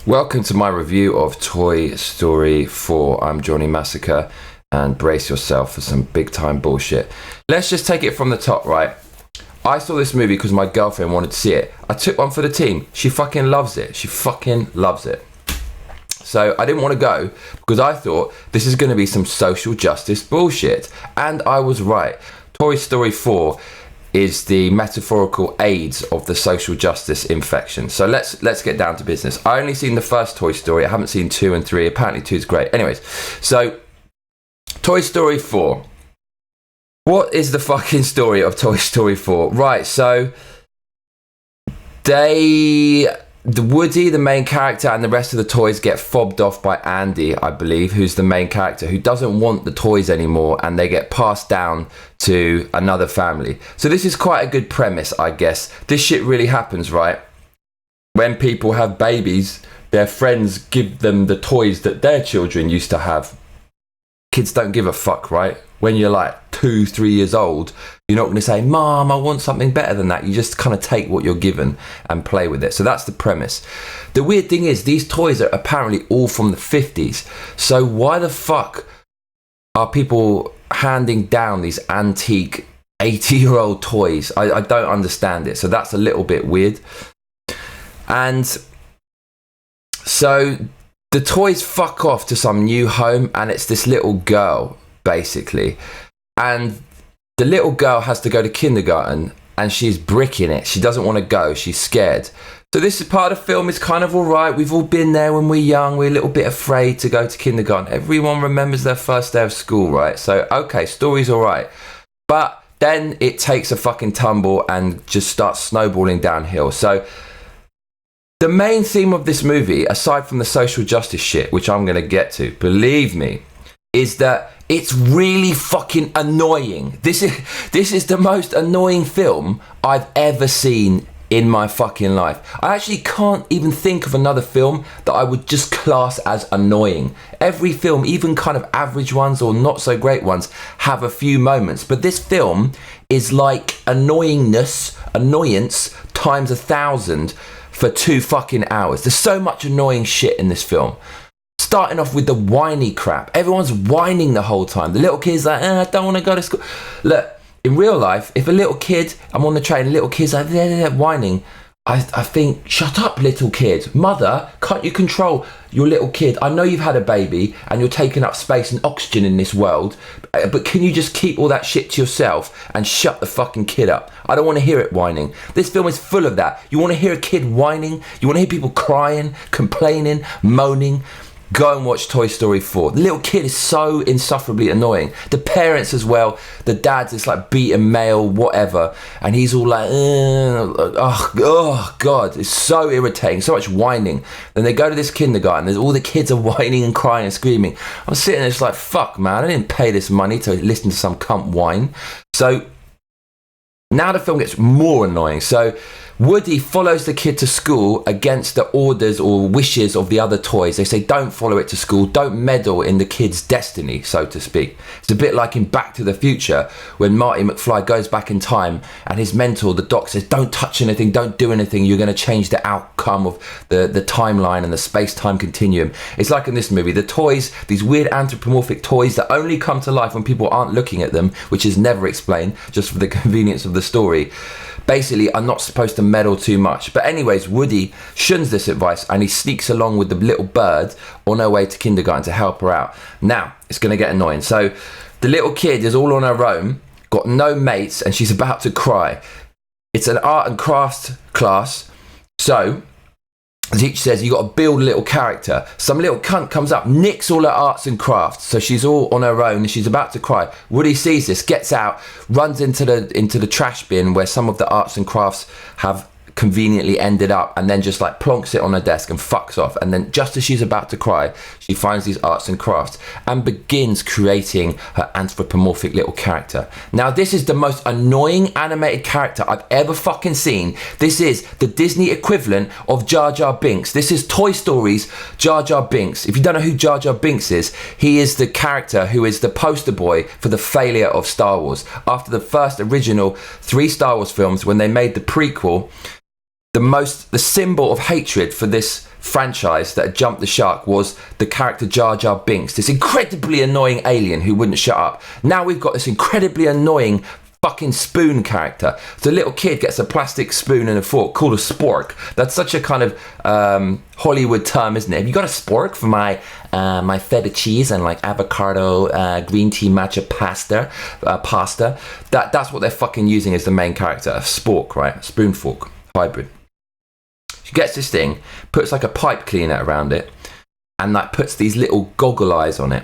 Welcome to my review of Toy Story 4. I'm Johnny Massacre, and brace yourself for some big time bullshit. Let's just take it from the top, right? I saw this movie because my girlfriend wanted to see it. I took one for the team. She fucking loves it. She fucking loves it. So I didn't want to go because I thought this is going to be some social justice bullshit. And I was right. Toy Story 4 is the metaphorical AIDS of the social justice infection. So let's get down to business. I only seen the first Toy Story. I haven't seen 2 and 3. Apparently 2 is great. Anyways, so Toy Story 4. What is the fucking story of Toy Story 4? Right, so Woody, the main character, and the rest of the toys get fobbed off by Andy, I believe, who's the main character, who doesn't want the toys anymore, and they get passed down to another family. So this is quite a good premise, I guess. This shit really happens, right? When people have babies, their friends give them the toys that their children used to have. Kids don't give a fuck, right? When you're like 2, 3 years old, you're not going to say, Mom, I want something better than that. You just kind of take what you're given and play with it. So that's the premise. The weird thing is, these toys are apparently all from the 50s. So why the fuck are people handing down these antique 80-year-old toys? I don't understand it. So that's a little bit weird. And so the toys fuck off to some new home, and it's this little girl, basically. And the little girl has to go to kindergarten, and she's bricking it. She doesn't want to go. She's scared. So this is part of the film. Is kind of all right. We've all been there when we're young. We're a little bit afraid to go to kindergarten. Everyone remembers their first day of school, right? So, okay, story's all right. But then it takes a fucking tumble and just starts snowballing downhill. So the main theme of this movie, aside from the social justice shit, which I'm going to get to, believe me, is that it's really fucking annoying. This is the most annoying film I've ever seen in my fucking life. I actually can't even think of another film that I would just class as annoying. Every film, even kind of average ones or not so great ones, have a few moments. But this film is like annoyance times 1,000 for 2 fucking hours. There's so much annoying shit in this film. Starting off with the whiny crap. Everyone's whining the whole time. The little kid's like, I don't want to go to school. Look, in real life, if a little kid, I'm on the train, a little kid's like, they're whining, I think, shut up, little kid. Mother, can't you control your little kid? I know you've had a baby and you're taking up space and oxygen in this world, but can you just keep all that shit to yourself and shut the fucking kid up? I don't want to hear it whining. This film is full of that. You want to hear a kid whining? You want to hear people crying, complaining, moaning? Go and watch Toy Story 4. The little kid is so insufferably annoying. The parents as well. The dad's this like beaten male, whatever. And he's all like, oh God. It's so irritating. So much whining. Then they go to this kindergarten. There's all the kids are whining and crying and screaming. I'm sitting there just like, fuck, man. I didn't pay this money to listen to some cunt whine. So now the film gets more annoying. So Woody follows the kid to school against the orders or wishes of the other toys. They say, don't follow it to school. Don't meddle in the kid's destiny, so to speak. It's a bit like in Back to the Future when Marty McFly goes back in time and his mentor, the doc, says, don't touch anything, don't do anything. You're going to change the outcome of the timeline and the space-time continuum. It's like in this movie. The toys, these weird anthropomorphic toys that only come to life when people aren't looking at them, which is never explained, just for the convenience of the story, basically are not supposed to meddle too much. But anyways, Woody shuns this advice and he sneaks along with the little bird on her way to kindergarten to help her out. Now, it's going to get annoying. So the little kid is all on her own, got no mates, and she's about to cry. It's an art and crafts class. So the teacher says, you got to build a little character. Some little cunt comes up, nicks all her arts and crafts. So she's all on her own and she's about to cry. Woody sees this, gets out, runs into the trash bin where some of the arts and crafts have conveniently ended up, and then just like plonks it on her desk and fucks off. And then just as she's about to cry, she finds these arts and crafts and begins creating her anthropomorphic little character. Now, this is the most annoying animated character I've ever fucking seen. This is the Disney equivalent of Jar Jar Binks. This is Toy Story's Jar Jar Binks. If you don't know who Jar Jar Binks is, he is the character who is the poster boy for the failure of Star Wars. After the first original 3 Star Wars films, when they made the prequel, the symbol of hatred for this franchise that had jumped the shark was the character Jar Jar Binks, this incredibly annoying alien who wouldn't shut up. Now we've got this incredibly annoying fucking spoon character. The little kid gets a plastic spoon and a fork called a spork. That's such a kind of Hollywood term, isn't it? Have you got a spork for my my feta cheese and like avocado green tea matcha pasta? That's what they're fucking using as the main character. A spork, right? Spoon fork hybrid. She gets this thing, puts like a pipe cleaner around it, and like puts these little goggle eyes on it.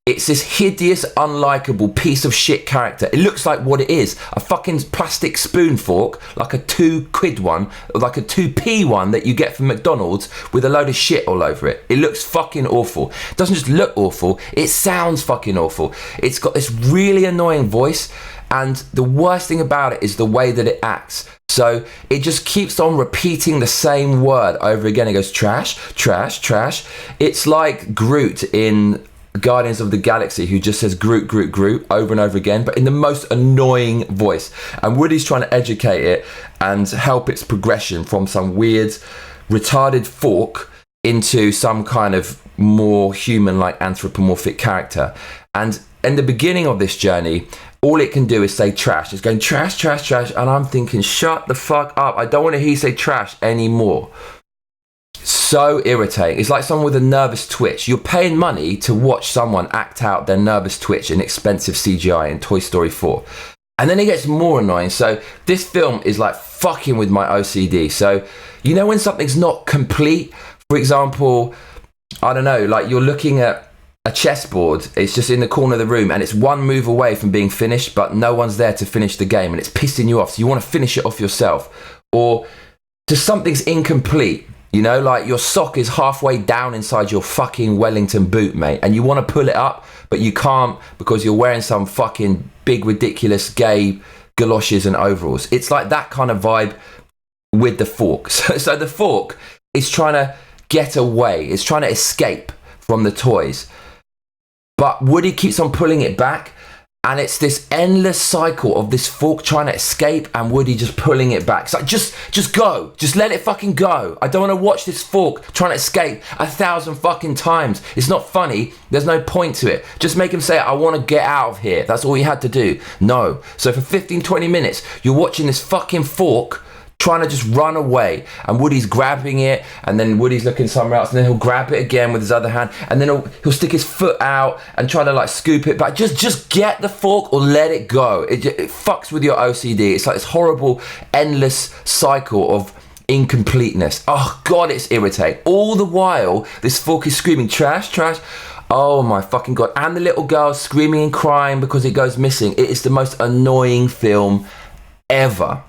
It's this hideous, unlikable piece of shit character. It looks like what it is. A fucking plastic spoon fork, like a £2 one, or like a 2p one that you get from McDonald's with a load of shit all over it. It looks fucking awful. It doesn't just look awful, it sounds fucking awful. It's got this really annoying voice, and the worst thing about it is the way that it acts. So it just keeps on repeating the same word over again. It goes trash, trash, trash. It's like Groot in Guardians of the Galaxy, who just says Groot, Groot, Groot over and over again, but in the most annoying voice. And Woody's trying to educate it and help its progression from some weird, retarded fork into some kind of more human-like anthropomorphic character. And in the beginning of this journey, all it can do is say trash. It's going trash, trash, trash. And I'm thinking, shut the fuck up. I don't want to hear you say trash anymore. So irritating. It's like someone with a nervous twitch. You're paying money to watch someone act out their nervous twitch in expensive CGI in Toy Story 4. And then it gets more annoying. So this film is like fucking with my OCD. So, you know when something's not complete? For example, I don't know, like you're looking at a chessboard, it's just in the corner of the room and it's one move away from being finished, but no one's there to finish the game and it's pissing you off. So you want to finish it off yourself. Or just something's incomplete. You know, like your sock is halfway down inside your fucking Wellington boot, mate, and you want to pull it up, but you can't because you're wearing some fucking big, ridiculous gay galoshes and overalls. It's like that kind of vibe with the fork. So the fork is trying to get away. It's trying to escape from the toys. But Woody keeps on pulling it back. And it's this endless cycle of this fork trying to escape and Woody just pulling it back. It's like, just go. Just let it fucking go. I don't want to watch this fork trying to escape 1,000 fucking times. It's not funny. There's no point to it. Just make him say, I want to get out of here. That's all you had to do. No. So for 15, 20 minutes, you're watching this fucking fork trying to just run away, and Woody's grabbing it, and then Woody's looking somewhere else, and then he'll grab it again with his other hand, and then he'll stick his foot out and try to like scoop it back. Just get the fork or let it go. It fucks with your OCD. It's like this horrible, endless cycle of incompleteness. Oh God, it's irritating. All the while, this fork is screaming, trash, trash. Oh my fucking God. And the little girl screaming and crying because it goes missing. It is the most annoying film ever.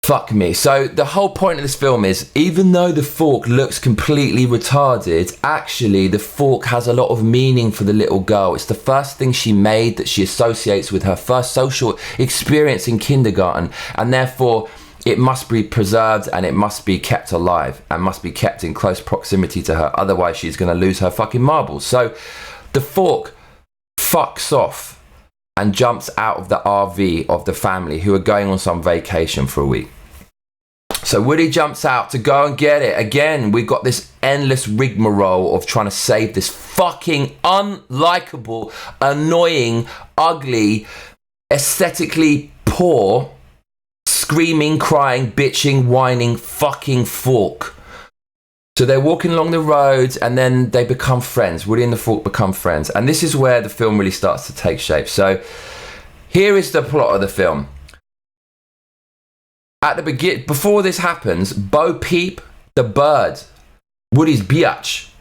Fuck me. So the whole point of this film is, even though the fork looks completely retarded, actually the fork has a lot of meaning for the little girl. It's the first thing she made that she associates with her first social experience in kindergarten, and therefore it must be preserved and it must be kept alive and must be kept in close proximity to her. Otherwise she's going to lose her fucking marbles. So the fork fucks off and jumps out of the RV of the family who are going on some vacation for a week. So Woody jumps out to go and get it. Again, we've got this endless rigmarole of trying to save this fucking unlikable, annoying, ugly, aesthetically poor, screaming, crying, bitching, whining fucking fork. So they're walking along the road and then they become friends. Woody and the fork become friends. And this is where the film really starts to take shape. So here is the plot of the film. At the beginning, before this happens, Bo Peep, the bird, Woody's biatch,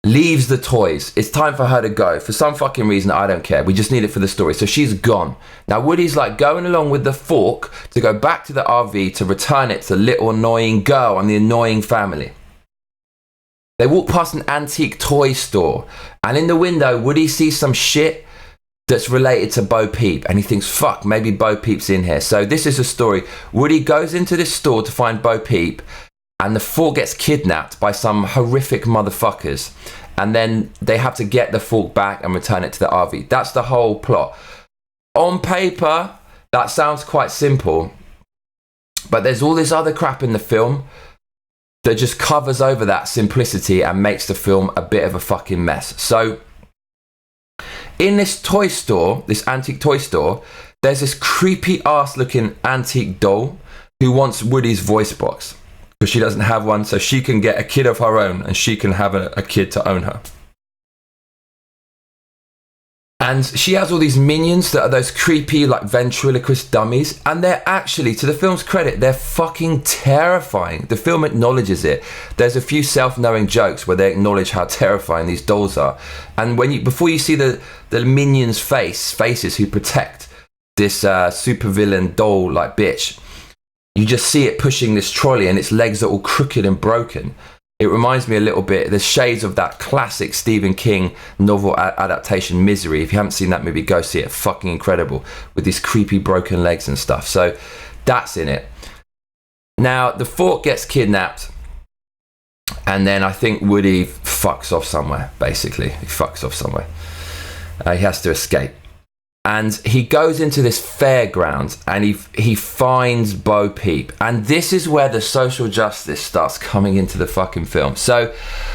leaves the toys. It's time for her to go. For some fucking reason, I don't care. We just need it for the story. So she's gone. Now Woody's like going along with the fork to go back to the RV to return it to the little annoying girl and the annoying family. They walk past an antique toy store, and in the window, Woody sees some shit that's related to Bo Peep, and he thinks, fuck, maybe Bo Peep's in here. So this is a story. Woody goes into this store to find Bo Peep, and the fork gets kidnapped by some horrific motherfuckers, and then they have to get the fork back and return it to the RV. That's the whole plot. On paper, that sounds quite simple, But there's all this other crap in the film that just covers over that simplicity and makes the film a bit of a fucking mess. So in this toy store, this antique toy store, there's this creepy ass looking antique doll who wants Woody's voice box because she doesn't have one, so she can get a kid of her own and she can have a kid to own her. And she has all these minions that are those creepy, like, ventriloquist dummies. And they're actually, to the film's credit, they're fucking terrifying. The film acknowledges it. There's a few self-knowing jokes where they acknowledge how terrifying these dolls are. And before you see the minions' faces who protect this supervillain doll, like, bitch, you just see it pushing this trolley and its legs are all crooked and broken. It reminds me a little bit, there's shades of that classic Stephen King novel adaptation, Misery. If you haven't seen that movie, go see it. Fucking incredible. With these creepy broken legs and stuff. So that's in it. Now, the Fork gets kidnapped. And then I think Woody fucks off somewhere, basically. He fucks off somewhere. He has to escape. And he goes into this fairground and he finds Bo Peep. And this is where the social justice starts coming into the fucking film. So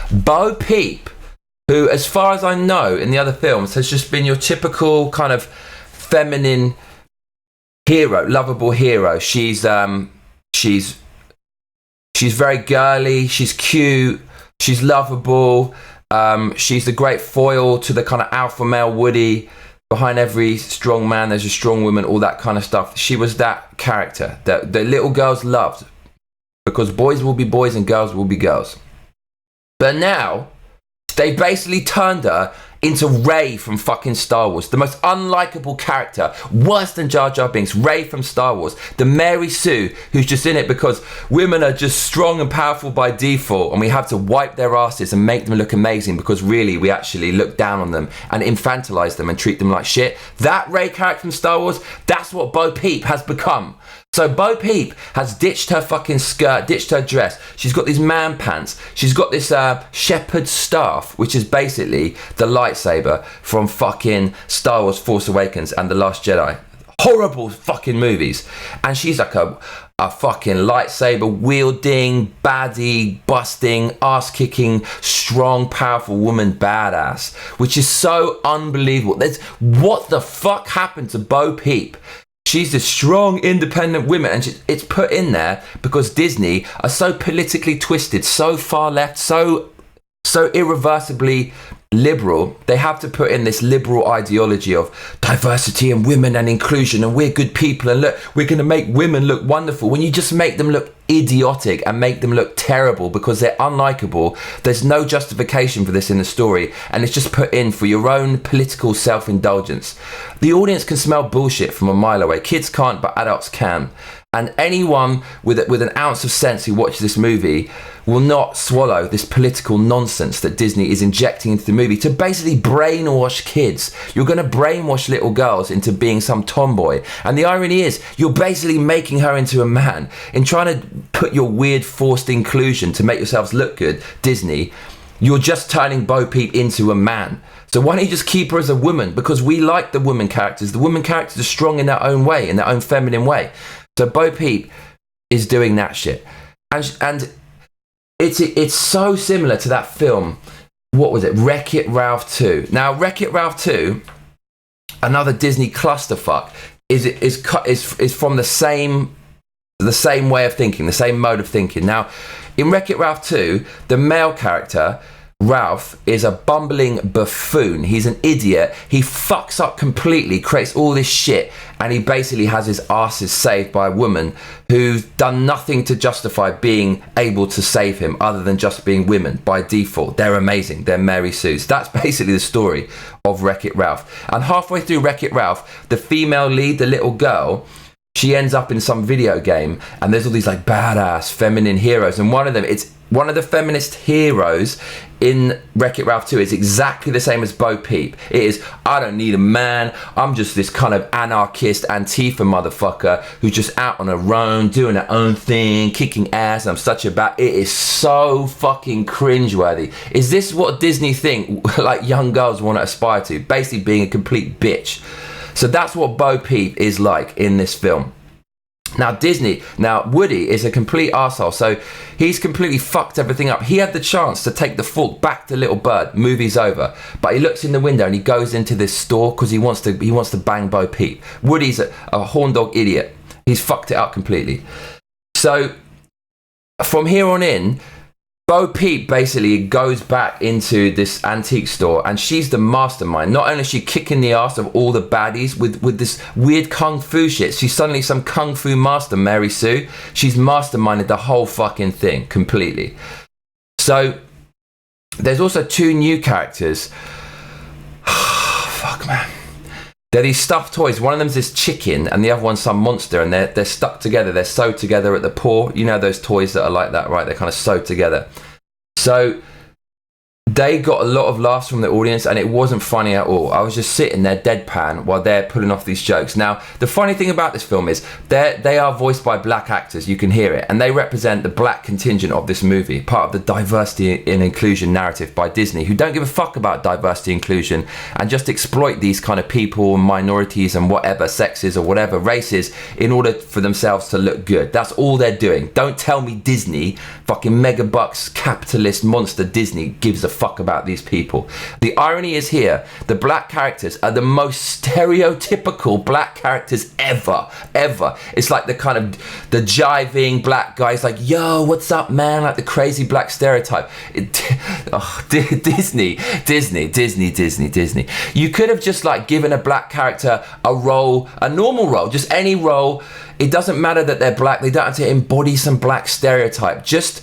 Bo Peep, who, as far as I know, in the other films, has just been your typical kind of feminine hero, lovable hero. She's very girly, she's cute, she's lovable. She's the great foil to the kind of alpha male Woody. Behind every strong man, there's a strong woman, all that kind of stuff. She was that character that the little girls loved because boys will be boys and girls will be girls. But now, they basically turned her into Rey from fucking Star Wars. The most unlikable character, worse than Jar Jar Binks, Rey from Star Wars. The Mary Sue, who's just in it because women are just strong and powerful by default and we have to wipe their asses and make them look amazing because really we actually look down on them and infantilize them and treat them like shit. That Rey character from Star Wars, that's what Bo Peep has become. So Bo Peep has ditched her fucking skirt, ditched her dress. She's got these man pants. She's got this shepherd's staff, which is basically the lightsaber from fucking Star Wars Force Awakens and The Last Jedi. Horrible fucking movies. And she's like a fucking lightsaber wielding, baddie, busting, ass-kicking, strong, powerful woman badass, which is so unbelievable. What the fuck happened to Bo Peep? She's this strong, independent woman, and it's put in there because Disney are so politically twisted, so far left, so irreversibly liberal. They have to put in this liberal ideology of diversity and women and inclusion, and we're good people, and look, we're going to make women look wonderful. When you just make them look idiotic and make them look terrible because they're unlikable, there's no justification for this in the story, and it's just put in for your own political self-indulgence. The audience can smell bullshit from a mile away. Kids can't, but adults can. And anyone with an ounce of sense who watches this movie will not swallow this political nonsense that Disney is injecting into the movie to basically brainwash kids. You're going to brainwash little girls into being some tomboy. And the irony is, you're basically making her into a man. In trying to put your weird forced inclusion to make yourselves look good, Disney, you're just turning Bo Peep into a man. So why don't you just keep her as a woman? Because we like the woman characters. The woman characters are strong in their own way, in their own feminine way. So Bo Peep is doing that shit. And it's so similar to that film. What was it? Wreck-It Ralph 2. Now, Wreck-It Ralph 2, another Disney clusterfuck, is from the same way of thinking, the same mode of thinking. Now, in Wreck-It Ralph 2, the male character, Ralph, is a bumbling buffoon. He's an idiot. He fucks up completely, creates all this shit, and he basically has his asses saved by a woman who's done nothing to justify being able to save him other than just being women by default. They're amazing. They're Mary Sue's. That's basically the story of Wreck-It Ralph. And halfway through Wreck-It Ralph, the female lead, the little girl, she ends up in some video game, and there's all these like badass feminine heroes, and one of the feminist heroes in Wreck-It Ralph 2 is exactly the same as Bo Peep. It is, I don't need a man, I'm just this kind of anarchist Antifa motherfucker who's just out on her own, doing her own thing, kicking ass, and I'm such a bad... It is so fucking cringeworthy. Is this what Disney think like young girls want to aspire to? Basically being a complete bitch. So that's what Bo Peep is like in this film. Now Woody is a complete arsehole, so he's completely fucked everything up. He had the chance to take the fork back to Little Bird, movie's over, but he looks in the window and he goes into this store because he wants to bang Bo Peep. Woody's a horn dog idiot. He's fucked it up completely. So from here on in, Bo Peep basically goes back into this antique store and she's the mastermind. Not only is she kicking the ass of all the baddies with this weird kung fu shit, she's suddenly some kung fu master, Mary Sue. She's masterminded the whole fucking thing completely. So there's also two new characters. Fuck, man. They're these stuffed toys. One of them's this chicken and the other one's some monster, and they're stuck together. They're sewed together at the paw. You know those toys that are like that, right? They're kind of sewed together. So they got a lot of laughs from the audience and it wasn't funny at all. I was just sitting there deadpan while they're pulling off these jokes. Now, the funny thing about this film is they are voiced by black actors. You can hear it. And they represent the black contingent of this movie, part of the diversity and inclusion narrative by Disney, who don't give a fuck about diversity inclusion and just exploit these kind of people and minorities and whatever sexes or whatever races in order for themselves to look good. That's all they're doing. Don't tell me Disney, fucking megabucks, capitalist monster Disney, gives a fuck about these people. The irony is here, the black characters are the most stereotypical black characters ever. It's like the kind of the jiving black guys, like, yo, what's up, man? Like the crazy black stereotype. Disney. You could have just like given a black character a role, a normal role, just any role. It doesn't matter that they're black. They don't have to embody some black stereotype. Just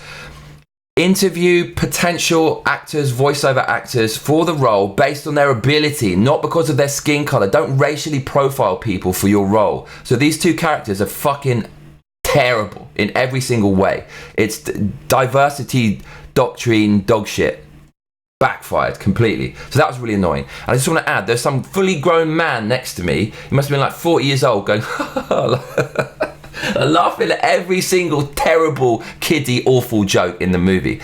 interview potential actors, voiceover actors for the role based on their ability, not because of their skin color. Don't racially profile people for your role. So these two characters are fucking terrible in every single way. It's diversity doctrine dog shit. Backfired completely. So that was really annoying. And I just want to add, there's some fully grown man next to me. He must have been like 40 years old going laughing at every single terrible, kiddie, awful joke in the movie,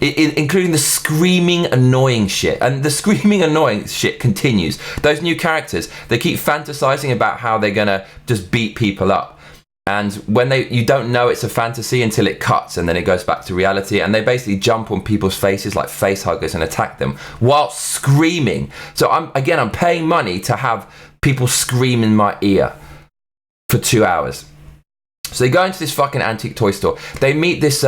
including the screaming, annoying shit. And the screaming, annoying shit continues. Those new characters, they keep fantasizing about how they're gonna just beat people up. And when you don't know it's a fantasy until it cuts and then it goes back to reality, and they basically jump on people's faces like face huggers and attack them while screaming. So I'm paying money to have people scream in my ear for 2 hours. So they go into this fucking antique toy store. They meet this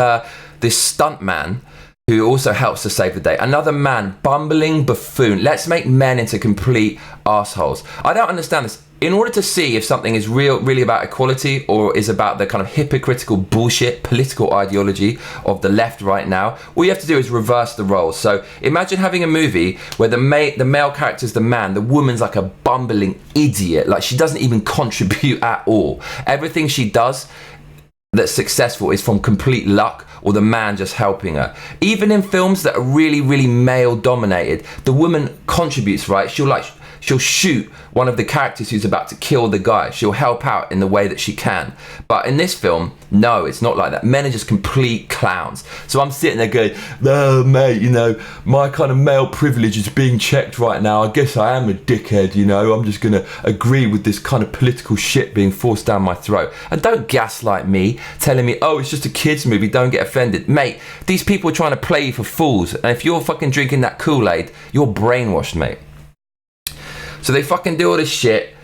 stunt man who also helps to save the day. Another man, bumbling buffoon. Let's make men into complete assholes. I don't understand this. In order to see if something is really about equality or is about the kind of hypocritical bullshit political ideology of the left right now, all you have to do is reverse the roles. So imagine having a movie where the male character's the man, the woman's like a bumbling idiot. Like she doesn't even contribute at all. Everything she does that's successful is from complete luck or the man just helping her. Even in films that are really, really male dominated, the woman contributes, right? She'll shoot one of the characters who's about to kill the guy. She'll help out in the way that she can. But in this film, no, it's not like that. Men are just complete clowns. So I'm sitting there going, oh, mate, you know, my kind of male privilege is being checked right now. I guess I am a dickhead, you know. I'm just going to agree with this kind of political shit being forced down my throat. And don't gaslight me, telling me, oh, it's just a kid's movie, don't get offended. Mate, these people are trying to play you for fools. And if you're fucking drinking that Kool-Aid, you're brainwashed, mate. So they fucking do all this shit.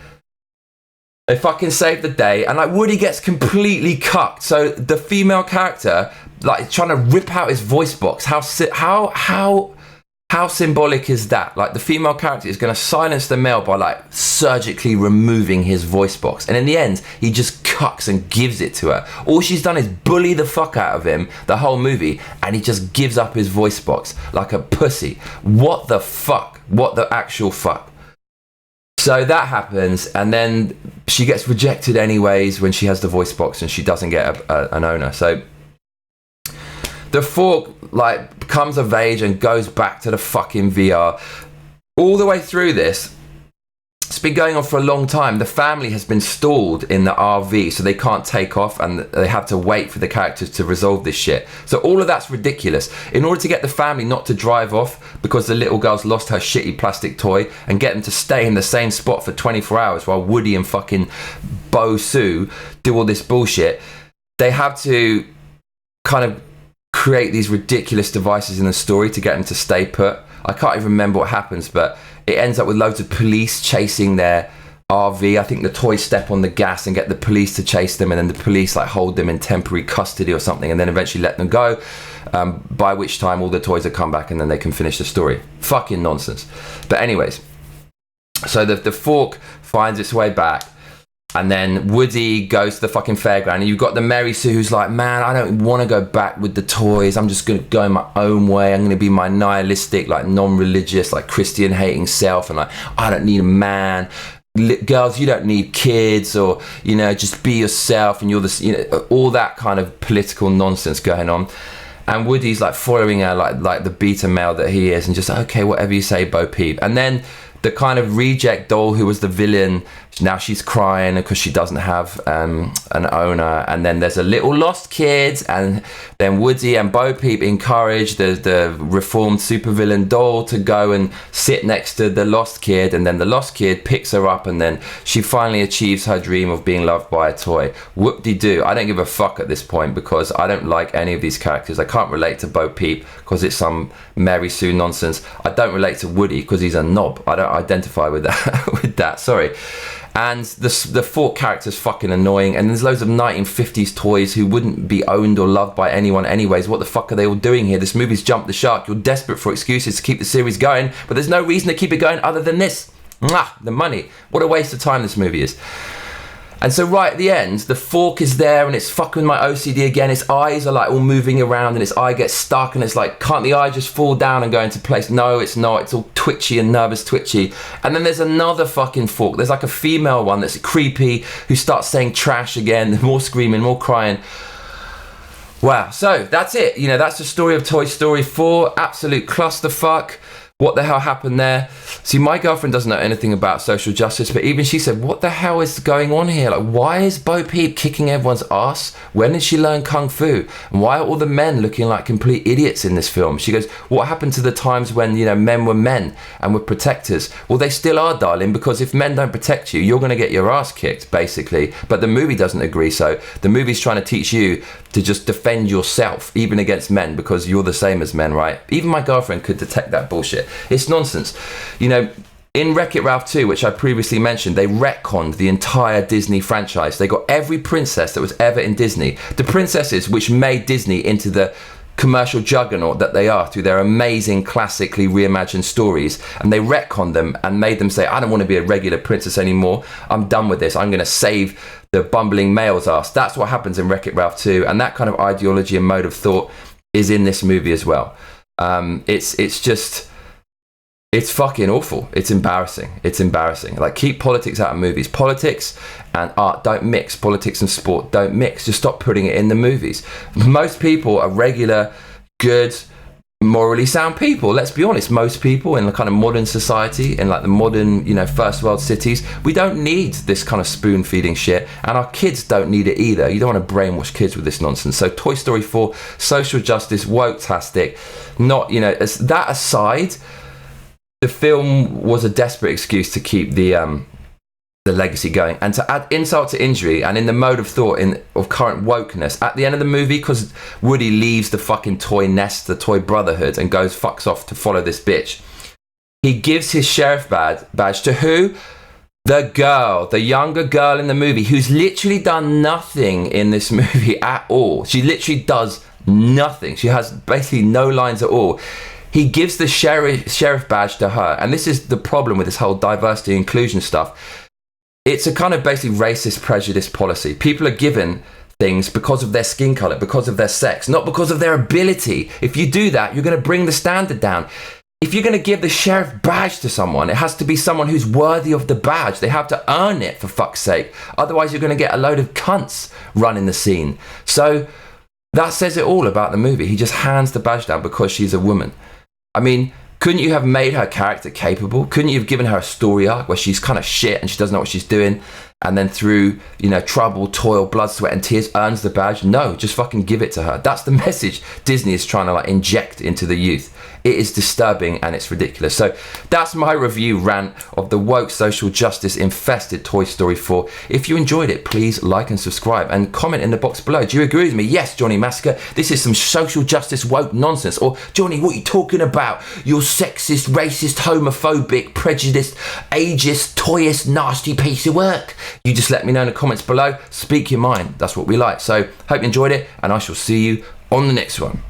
They fucking save the day, and like Woody gets completely cucked. So the female character, like, trying to rip out his voice box. How symbolic is that? Like, the female character is going to silence the male by like surgically removing his voice box, and in the end, he just cucks and gives it to her. All she's done is bully the fuck out of him the whole movie, and he just gives up his voice box like a pussy. What the fuck? What the actual fuck? So that happens, and then she gets rejected anyways when she has the voice box and she doesn't get an owner. So the fork like comes of age and goes back to the fucking VR. All the way through this, It's been going on for a long time. The family has been stalled in the RV, so they can't take off, and they have to wait for the characters to resolve this shit. So all of that's ridiculous. In order to get the family not to drive off because the little girl's lost her shitty plastic toy, and get them to stay in the same spot for 24 hours while Woody and fucking Bo Sue do all this bullshit, they have to kind of create these ridiculous devices in the story to get them to stay put. I can't even remember what happens, but it ends up with loads of police chasing their RV. I think the toys step on the gas and get the police to chase them, and then the police like hold them in temporary custody or something, and then eventually let them go, by which time all the toys will come back and then they can finish the story. Fucking nonsense. But anyways, so the fork finds its way back, and then Woody goes to the fucking fairground, and you've got the Mary Sue who's like, man, I don't want to go back with the toys. I'm just going to go in my own way. I'm going to be my nihilistic, like non-religious, like Christian hating self. And like, I don't need a man. Girls, you don't need kids, or, you know, just be yourself. And you're the, you know, all that kind of political nonsense going on. And Woody's like following her like the beta male that he is, and just, okay, whatever you say, Bo Peep. And then the kind of reject doll who was the villain, now she's crying because she doesn't have an owner. And then there's a little lost kid, and then Woody and Bo Peep encourage the reformed supervillain doll to go and sit next to the lost kid, and then the lost kid picks her up, and then she finally achieves her dream of being loved by a toy. Whoop-de-doo. I don't give a fuck at this point because I don't like any of these characters. I can't relate to Bo Peep because it's some Mary Sue nonsense. I don't relate to Woody because he's a knob. I don't identify with that. Sorry. And the four characters fucking annoying, and there's loads of 1950s toys who wouldn't be owned or loved by anyone anyways. What the fuck are they all doing here? This movie's jumped the shark. You're desperate for excuses to keep the series going, but there's no reason to keep it going other than this. Mwah, the money. What a waste of time this movie is. And so right at the end, the fork is there, and it's fucking my OCD again. Its eyes are like all moving around, and its eye gets stuck, and it's like, can't the eye just fall down and go into place? No, it's not. It's all twitchy and nervous twitchy. And then there's another fucking fork. There's like a female one that's creepy who starts saying trash again, more screaming, more crying. Wow. So that's it. You know, that's the story of Toy Story 4. Absolute clusterfuck. What the hell happened there? See, my girlfriend doesn't know anything about social justice, but even she said, what the hell is going on here? Like, why is Bo Peep kicking everyone's ass? When did she learn Kung Fu? And why are all the men looking like complete idiots in this film? She goes, what happened to the times when, you know, men were men and were protectors? Well, they still are, darling, because if men don't protect you, you're going to get your ass kicked, basically. But the movie doesn't agree so. The movie's trying to teach you to just defend yourself, even against men, because you're the same as men, right? Even my girlfriend could detect that bullshit. It's nonsense. You know, in Wreck-It Ralph 2, which I previously mentioned, they retconned the entire Disney franchise. They got every princess that was ever in Disney. The princesses which made Disney into the commercial juggernaut that they are through their amazing classically reimagined stories, and they retconned them and made them say, I don't want to be a regular princess anymore. I'm done with this. I'm going to save the bumbling male's ass. That's what happens in Wreck-It Ralph 2, and that kind of ideology and mode of thought is in this movie as well. It's fucking awful. It's embarrassing. It's embarrassing. Like, keep politics out of movies. Politics and art don't mix. Politics and sport don't mix. Just stop putting it in the movies. Most people are regular, good, morally sound people. Let's be honest. Most people in the kind of modern society, in like the modern, you know, first world cities, we don't need this kind of spoon feeding shit, and our kids don't need it either. You don't want to brainwash kids with this nonsense. So Toy Story 4, social justice, woke-tastic. Not, you know, as that aside, the film was a desperate excuse to keep the legacy going, and to add insult to injury, and in the mode of thought of current wokeness, at the end of the movie, because Woody leaves the fucking toy nest, the toy brotherhood, and fucks off to follow this bitch, he gives his sheriff badge to who? The girl, the younger girl in the movie, who's literally done nothing in this movie at all. She literally does nothing. She has basically no lines at all. He gives the sheriff badge to her. And this is the problem with this whole diversity inclusion stuff. It's a kind of basically racist prejudice policy. People are given things because of their skin color, because of their sex, not because of their ability. If you do that, you're going to bring the standard down. If you're going to give the sheriff badge to someone, it has to be someone who's worthy of the badge. They have to earn it, for fuck's sake. Otherwise, you're going to get a load of cunts running the scene. So that says it all about the movie. He just hands the badge down because she's a woman. I mean, Couldn't you have made her character capable? Couldn't you have given her a story arc where she's kind of shit and she doesn't know what she's doing, and then through, you know, trouble, toil, blood, sweat and tears earns the badge? No, just fucking give it to her. That's the message Disney is trying to like inject into the youth. It is disturbing and it's ridiculous. So that's my review rant of the woke social justice infested Toy Story 4. If you enjoyed it, please like and subscribe and comment in the box below. Do you agree with me? Yes, Johnny Massacre, this is some social justice woke nonsense. Or Johnny, what are you talking about? You're sexist, racist, homophobic, prejudiced, ageist, toyist, nasty piece of work. You just let me know in the comments below. Speak your mind. That's what we like. So hope you enjoyed it, and I shall see you on the next one.